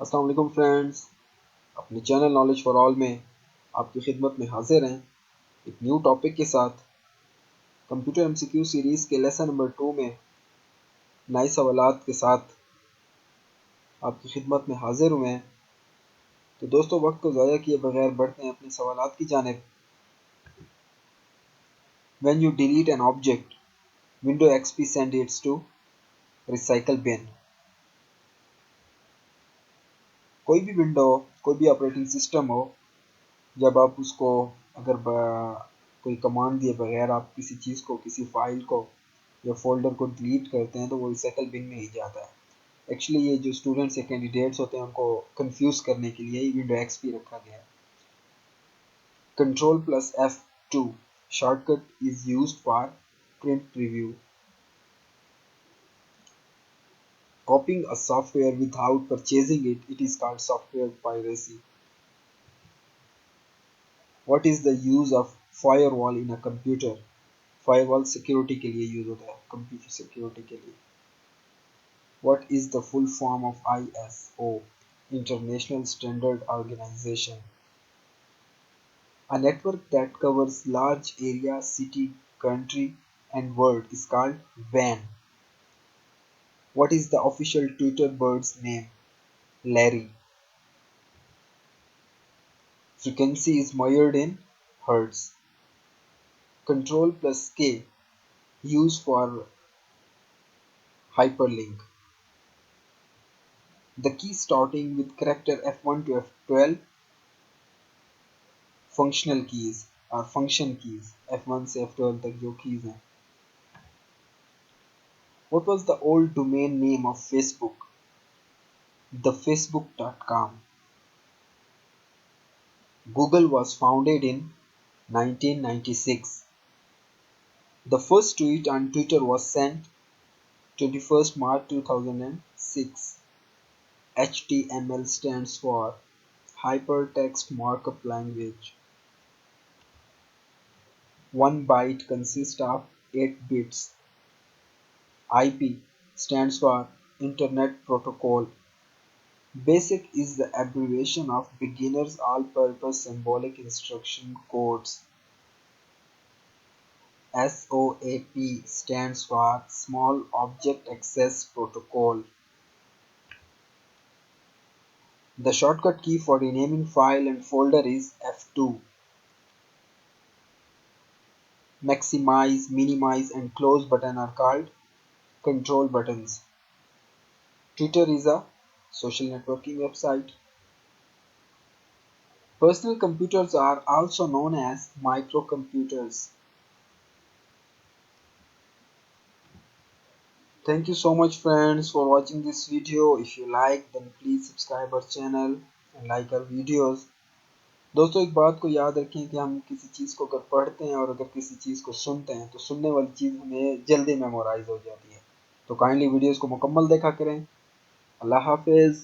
अस्सलाम वालेकुम फ्रेंड्स, अपने चैनल नॉलेज फॉर ऑल में आपकी खिदमत में हाजिर हैं एक न्यू टॉपिक के साथ। कंप्यूटर एमसीक्यू सीरीज़ के लेसन नंबर 2 में नए सवालात के साथ आपकी खिदमत में हाजिर हुए हैं। तो दोस्तों, वक्त को ज़ाया किए बगैर बढ़ते हैं अपने सवालात की जानिब। When you delete an object, window XP send its to recycle bin. कोई भी विंडो, कोई भी ऑपरेटिंग सिस्टम हो, जब आप उसको अगर कोई कमांड दिए बगैर आप किसी चीज़ को, किसी फाइल को या फोल्डर को डिलीट करते हैं तो वो रिसाइकल बिन में ही जाता है। एक्चुअली ये जो स्टूडेंट्स या कैंडिडेट्स होते हैं उनको कंफ्यूज करने के लिए ही विंडो एक्सपी रखा गया है। Control plus F2 shortcut is used for print preview. Copying a software without purchasing it, it is called software piracy. What is the use of firewall in a computer? Firewall security के लिए use होता है, computer security के लिए। What is the full form of ISO, International Standard Organization? A network that covers large area, city, country and world is called WAN. What is the official Twitter bird's name? Larry. Frequency is measured in hertz. Control plus K used for hyperlink. The key starting with character F1 to F12 functional keys or function keys, F1 से F12 तक जो keys हैं. What was the old domain name of Facebook? thefacebook.com. Google was founded in 1996. The first tweet on Twitter was sent 21st March 2006. HTML stands for Hypertext Markup Language. 1 byte consists of 8 bits. IP stands for Internet Protocol. BASIC is the abbreviation of Beginner's All-Purpose Symbolic Instruction Codes. SOAP stands for Small Object Access Protocol. The shortcut key for renaming file and folder is F2. Maximize, minimize and close button are called control buttons. Twitter is a social networking website. Personal computers are also known as microcomputers. Thank you so much friends for watching this video. If you like, then please subscribe our channel and like our videos. दोस्तों, एक बात को याद रखें कि हम किसी चीज़ को अगर पढ़ते हैं और अगर किसी चीज़ को सुनते हैं तो सुनने वाली चीज़ हमें जल्दी मेमोराइज हो जाती है। तो काइंडली वीडियोस को मुकम्मल देखा करें। अल्लाह हाफिज़।